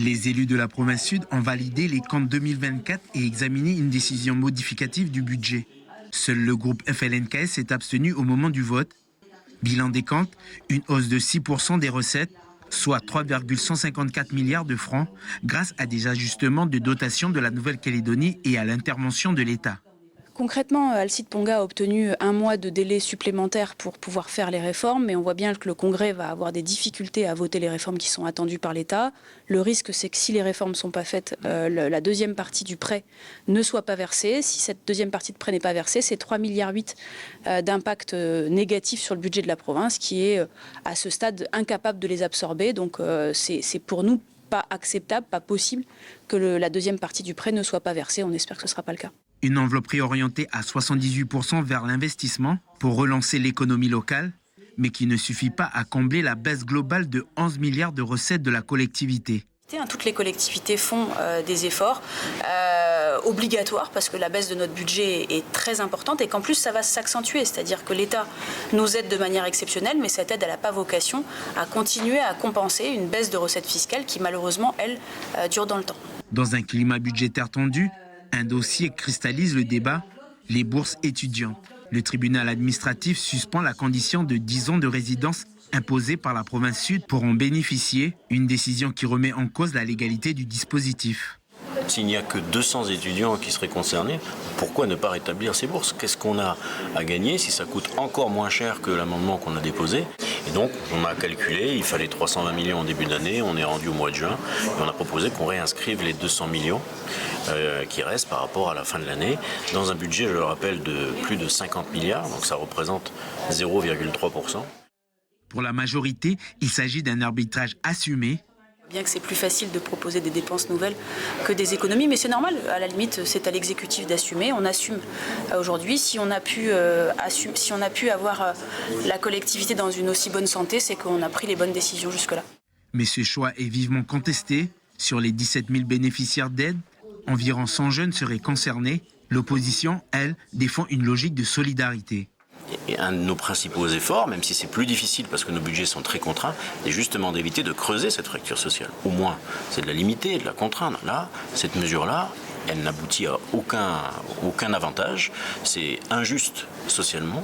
Les élus de la province sud ont validé les comptes 2024 et examiné une décision modificative du budget. Seul le groupe FLNKS s'est abstenu au moment du vote. Bilan des comptes, une hausse de 6% des recettes, soit 3,154 milliards de francs, grâce à des ajustements de dotation de la Nouvelle-Calédonie et à l'intervention de l'État. Concrètement, Alcide Ponga a obtenu un mois de délai supplémentaire pour pouvoir faire les réformes, mais on voit bien que le Congrès va avoir des difficultés à voter les réformes qui sont attendues par l'État. Le risque, c'est que si les réformes ne sont pas faites, la deuxième partie du prêt ne soit pas versée. Si cette deuxième partie de prêt n'est pas versée, c'est 3,8 milliards d'impact négatif sur le budget de la province, qui est à ce stade incapable de les absorber. Donc c'est pour nous pas acceptable, pas possible que la deuxième partie du prêt ne soit pas versée. On espère que ce ne sera pas le cas. Une enveloppe réorientée à 78% vers l'investissement pour relancer l'économie locale, mais qui ne suffit pas à combler la baisse globale de 11 milliards de recettes de la collectivité. Toutes les collectivités font des efforts obligatoires parce que la baisse de notre budget est très importante et qu'en plus ça va s'accentuer. C'est-à-dire que l'État nous aide de manière exceptionnelle, mais cette aide n'a pas vocation à continuer à compenser une baisse de recettes fiscales qui malheureusement, elle, dure dans le temps. Dans un climat budgétaire tendu, un dossier cristallise le débat, les bourses étudiantes. Le tribunal administratif suspend la condition de 10 ans de résidence imposée par la province sud pour en bénéficier, une décision qui remet en cause la légalité du dispositif. S'il n'y a que 200 étudiants qui seraient concernés, pourquoi ne pas rétablir ces bourses? Qu'est-ce qu'on a à gagner si ça coûte encore moins cher que l'amendement qu'on a déposé? Et donc, on a calculé, il fallait 320 millions en début d'année, on est rendu au mois de juin, et on a proposé qu'on réinscrive les 200 millions qui restent par rapport à la fin de l'année, dans un budget, je le rappelle, de plus de 50 milliards, donc ça représente 0,3%. Pour la majorité, il s'agit d'un arbitrage assumé. Bien que c'est plus facile de proposer des dépenses nouvelles que des économies, mais c'est normal, à la limite c'est à l'exécutif d'assumer, on assume aujourd'hui. Si on a pu avoir la collectivité dans une aussi bonne santé, c'est qu'on a pris les bonnes décisions jusque-là. Mais ce choix est vivement contesté. Sur les 17 000 bénéficiaires d'aide, environ 100 jeunes seraient concernés. L'opposition, elle, défend une logique de solidarité. Et un de nos principaux efforts, même si c'est plus difficile parce que nos budgets sont très contraints, est justement d'éviter de creuser cette fracture sociale. Au moins, c'est de la limiter, de la contraindre. Là, cette mesure-là, elle n'aboutit à aucun avantage. C'est injuste socialement,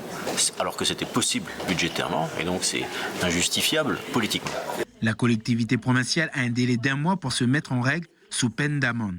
alors que c'était possible budgétairement, et donc c'est injustifiable politiquement. La collectivité provinciale a un délai d'1 mois pour se mettre en règle sous peine d'amende.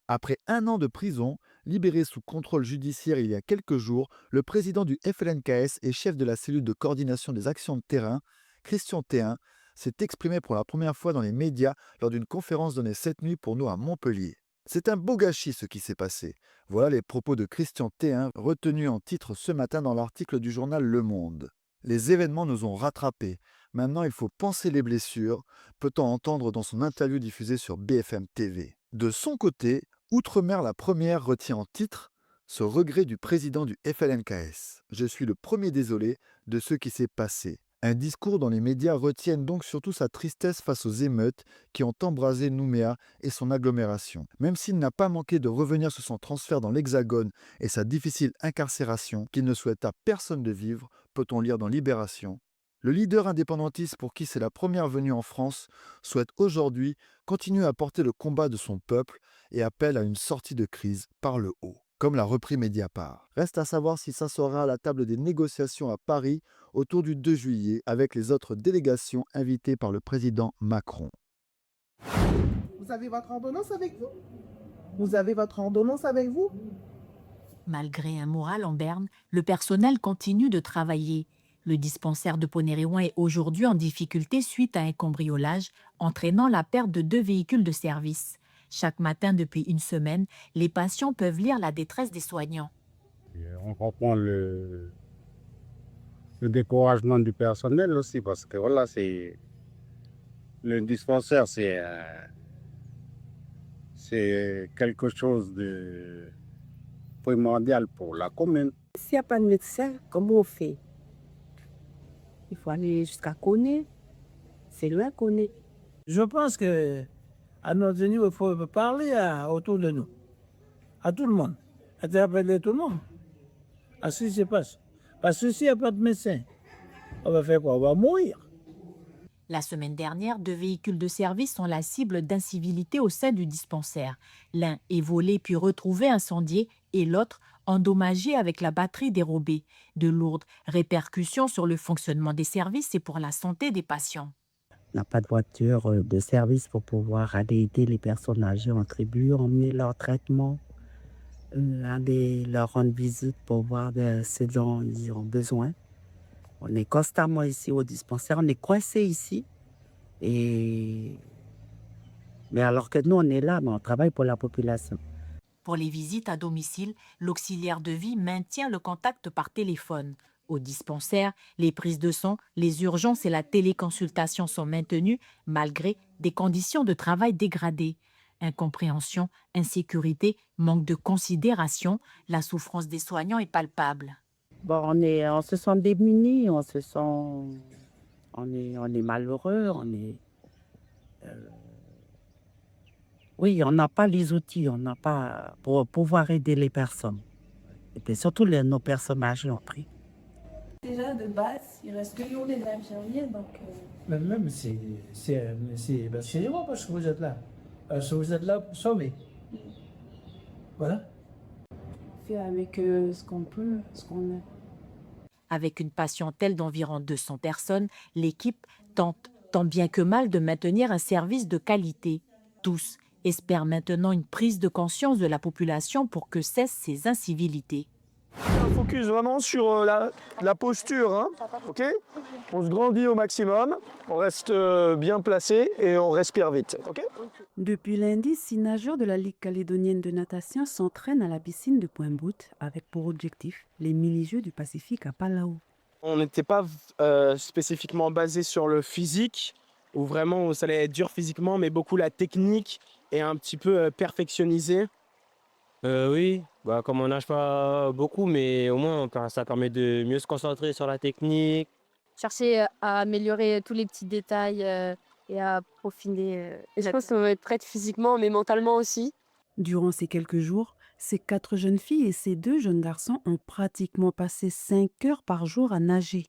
Après 1 an de prison, libéré sous contrôle judiciaire il y a quelques jours, le président du FLNKS et chef de la cellule de coordination des actions de terrain, Christian Théin, s'est exprimé pour la première fois dans les médias lors d'une conférence donnée cette nuit pour nous à Montpellier. C'est un beau gâchis ce qui s'est passé. Voilà les propos de Christian Théin retenus en titre ce matin dans l'article du journal Le Monde. Les événements nous ont rattrapés. Maintenant, il faut panser les blessures, peut-on entendre dans son interview diffusée sur BFM TV. De son côté, Outre-mer la première retient en titre ce regret du président du FLNKS. Je suis le premier désolé de ce qui s'est passé. Un discours dont les médias retiennent donc surtout sa tristesse face aux émeutes qui ont embrasé Nouméa et son agglomération. Même s'il n'a pas manqué de revenir sur son transfert dans l'Hexagone et sa difficile incarcération qu'il ne souhaite à personne de vivre, peut-on lire dans Libération. Le leader indépendantiste pour qui c'est la première venue en France souhaite aujourd'hui continuer à porter le combat de son peuple et appelle à une sortie de crise par le haut, comme l'a repris Mediapart. Reste à savoir si ça sera à la table des négociations à Paris autour du 2 juillet avec les autres délégations invitées par le président Macron. Vous avez votre ordonnance avec vous? Vous avez votre ordonnance avec vous? Malgré un moral en berne, le personnel continue de travailler. Le dispensaire de Ponéréouin est aujourd'hui en difficulté suite à un cambriolage entraînant la perte de 2 véhicules de service. Chaque matin depuis une semaine, les patients peuvent lire la détresse des soignants. On comprend le découragement du personnel aussi parce que voilà, c'est le dispensaire, c'est quelque chose de primordial pour la commune. S'il n'y a pas de médecin, comment on fait? Il faut aller jusqu'à Koné. C'est loin Koné. Je pense que à notre niveau, il faut parler autour de nous, à tout le monde, interpeller tout le monde, à ce qui se passe. Parce que s'il n'y a pas de médecin, on va faire quoi? On va mourir. La semaine dernière, 2 véhicules de service sont la cible d'incivilités au sein du dispensaire. L'un est volé puis retrouvé incendié et l'autre endommagé avec la batterie dérobée. De lourdes répercussions sur le fonctionnement des services et pour la santé des patients. On n'a pas de voiture de service pour pouvoir aller aider les personnes âgées en tribu, emmener leur traitement, aller leur rendre visite pour voir ce dont ils ont besoin. On est constamment ici au dispensaire, on est coincé ici. Mais alors que nous, on est là, mais on travaille pour la population. Pour les visites à domicile, l'auxiliaire de vie maintient le contact par téléphone. Au dispensaire, les prises de sang, les urgences et la téléconsultation sont maintenues malgré des conditions de travail dégradées. Incompréhension, insécurité, manque de considération, la souffrance des soignants est palpable. Bon, on se sent démunis, on est malheureux, oui, on n'a pas les outils, on n'a pas pour pouvoir aider les personnes. Et puis surtout nos personnes âgées ont pris. Déjà, de base, il reste que nous les infirmiers, donc... Même c'est heureux parce que vous êtes là. Parce que vous êtes là pour sauver. Voilà. On fait avec ce qu'on peut, ce qu'on a. Avec une patientèle d'environ 200 personnes, l'équipe tente tant bien que mal de maintenir un service de qualité. Tous espèrent maintenant une prise de conscience de la population pour que cessent ces incivilités. On focus vraiment sur la posture, hein, ok ? On se grandit au maximum, on reste bien placé et on respire vite, ok ? Depuis lundi, 6 nageurs de la Ligue calédonienne de natation s'entraînent à la piscine de Pointe-Boute avec pour objectif les mini-jeux du Pacifique à Palau. On n'était pas spécifiquement basé sur le physique, où vraiment ça allait être dur physiquement, mais beaucoup la technique et un petit peu perfectionnisé. Oui, comme on nage pas beaucoup, mais au moins ça permet de mieux se concentrer sur la technique. Chercher à améliorer tous les petits détails et à peaufiner. Et je pense qu'on va être prête physiquement, mais mentalement aussi. Durant ces quelques jours, ces 4 jeunes filles et ces 2 jeunes garçons ont pratiquement passé 5 heures par jour à nager.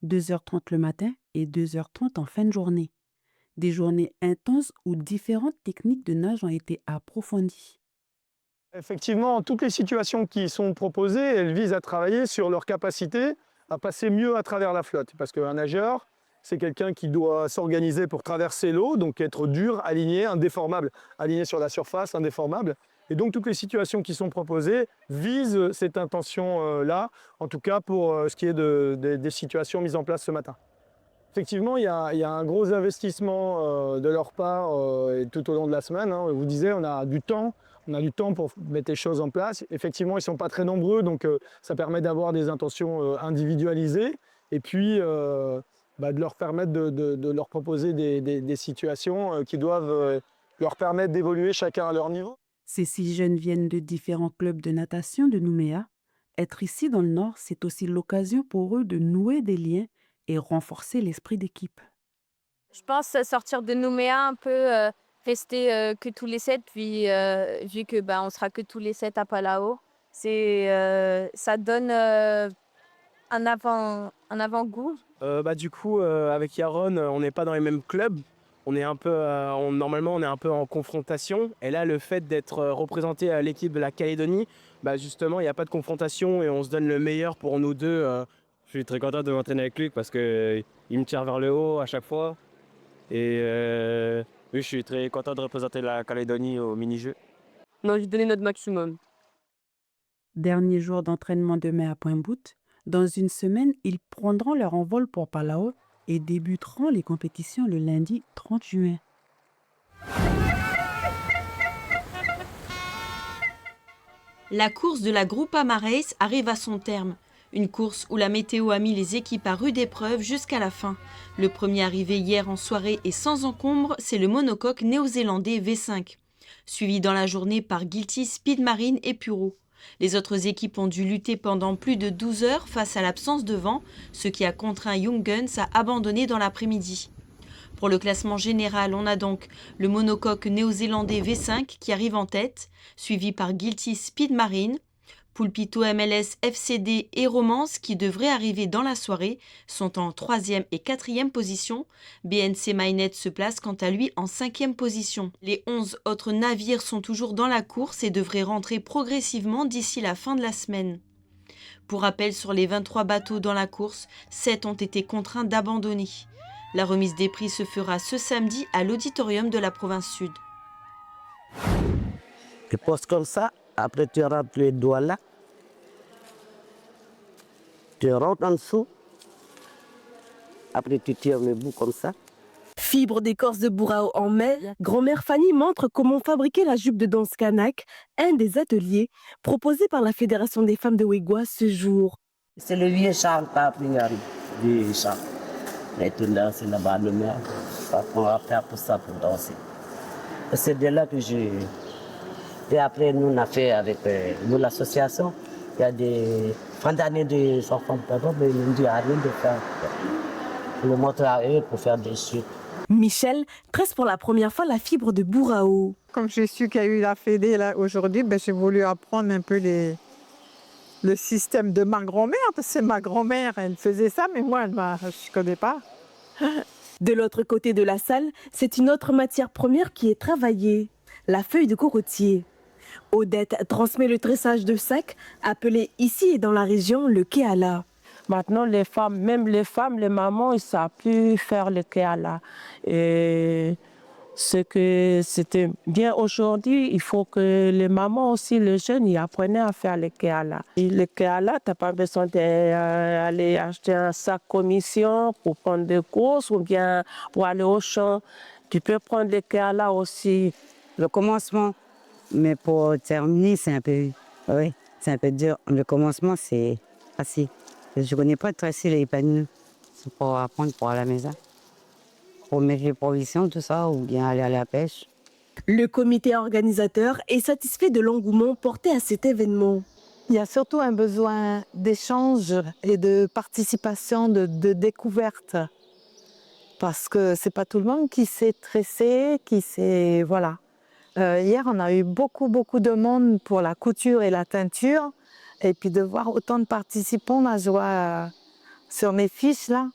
2h30 le matin et 2h30 en fin de journée. Des journées intenses où différentes techniques de nage ont été approfondies. Effectivement, toutes les situations qui sont proposées, elles visent à travailler sur leur capacité à passer mieux à travers la flotte. Parce qu'un nageur, c'est quelqu'un qui doit s'organiser pour traverser l'eau, donc être dur, aligné, indéformable, aligné sur la surface, indéformable. Et donc toutes les situations qui sont proposées visent cette intention-là, en tout cas pour ce qui est des situations mises en place ce matin. Effectivement, il y a un gros investissement de leur part tout au long de la semaine. Je vous disais, on a du temps pour mettre les choses en place. Effectivement, ils ne sont pas très nombreux, donc ça permet d'avoir des intentions individualisées et puis de leur permettre de leur proposer des situations qui doivent leur permettre d'évoluer chacun à leur niveau. Ces 6 jeunes viennent de différents clubs de natation de Nouméa. Être ici dans le Nord, c'est aussi l'occasion pour eux de nouer des liens et renforcer l'esprit d'équipe. Je pense sortir de Nouméa un peu, rester que tous les 7, puis vu que on sera que tous les 7 à Palau, ça donne un avant-goût. Du coup, avec Yaron, on n'est pas dans les mêmes clubs. On est un peu, normalement, on est un peu en confrontation. Et là, le fait d'être représenté à l'équipe de la Calédonie, justement, il n'y a pas de confrontation et on se donne le meilleur pour nous deux. Je suis très content de m'entraîner avec Luc parce qu'il me tire vers le haut à chaque fois. Et oui, je suis très content de représenter la Calédonie au mini-jeu. On a envie de donner notre maximum. Dernier jour d'entraînement demain à Pointe-Boute. Dans une semaine, ils prendront leur envol pour Palau et débuteront les compétitions le lundi 30 juin. La course de la Groupama Race arrive à son terme. Une course où la météo a mis les équipes à rude épreuve jusqu'à la fin. Le premier arrivé hier en soirée et sans encombre, c'est le monocoque néo-zélandais V5, suivi dans la journée par Guilty, Speedmarine et Puro. Les autres équipes ont dû lutter pendant plus de 12 heures face à l'absence de vent, ce qui a contraint Young Guns à abandonner dans l'après-midi. Pour le classement général, on a donc le monocoque néo-zélandais V5 qui arrive en tête, suivi par Guilty, Speedmarine. Pulpito MLS, FCD et Romance, qui devraient arriver dans la soirée, sont en 3e et 4e position. BNC Mainnet se place quant à lui en 5e position. Les 11 autres navires sont toujours dans la course et devraient rentrer progressivement d'ici la fin de la semaine. Pour rappel, sur les 23 bateaux dans la course, 7 ont été contraints d'abandonner. La remise des prix se fera ce samedi à l'auditorium de la province sud. Tu poses comme ça, après tu rentres les doigts là. Tu rentres en dessous. Après tu tires le bout comme ça. Fibre d'écorce de bourrao en mai, grand-mère Fanny montre comment fabriquer la jupe de danse kanak, un des ateliers proposés par la Fédération des femmes de Wegwa ce jour. C'est le vieux Charles Paprigan, vieux Charles. Les tout là, c'est là-bas le maire. On va faire pour ça, pour danser. C'est de là que j'ai... Et après, nous, on a fait avec nous, l'association. Il y a des fins d'année des enfants de papa, mais ils nous disent à rien de faire. On le montre à eux pour faire des chutes. Michel tresse pour la première fois la fibre de bourrao. Comme j'ai su qu'il y a eu la Fédé là aujourd'hui, j'ai voulu apprendre un peu le système de ma grand-mère, parce que c'est ma grand-mère, elle faisait ça, mais moi, je ne connais pas. De l'autre côté de la salle, c'est une autre matière première qui est travaillée, la feuille de cocotier. Odette transmet le tressage de sacs, appelé ici et dans la région le keala. Maintenant, les femmes, même les femmes, les mamans, ils ne savent plus faire le keala. Et ce que c'était bien aujourd'hui, il faut que les mamans aussi, les jeunes, ils apprennent à faire le keala. Et le keala, tu n'as pas besoin d'aller acheter un sac commission pour prendre des courses ou bien pour aller au champ. Tu peux prendre le keala aussi. Le commencement, mais pour terminer, c'est un peu dur. Le commencement, c'est facile. Je ne connais pas tresser les panneaux. C'est pour apprendre pour aller à la maison. Pour mettre les provisions, tout ça, ou bien aller à la pêche. Le comité organisateur est satisfait de l'engouement porté à cet événement. Il y a surtout un besoin d'échange et de participation, de découverte. Parce que ce n'est pas tout le monde qui sait tresser, qui sait... Voilà. Hier, on a eu beaucoup de monde pour la couture et la teinture. Et puis de voir autant de participants, là, je vois sur mes fiches, là,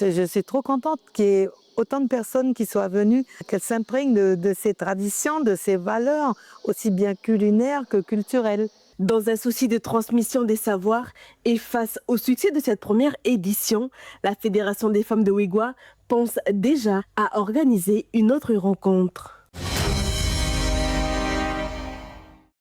je suis trop contente qu'il y ait autant de personnes qui soient venues, qu'elles s'imprègnent de ces traditions, de ces valeurs, aussi bien culinaires que culturelles. Dans un souci de transmission des savoirs et face au succès de cette première édition, la Fédération des femmes de Wegwa pense déjà à organiser une autre rencontre.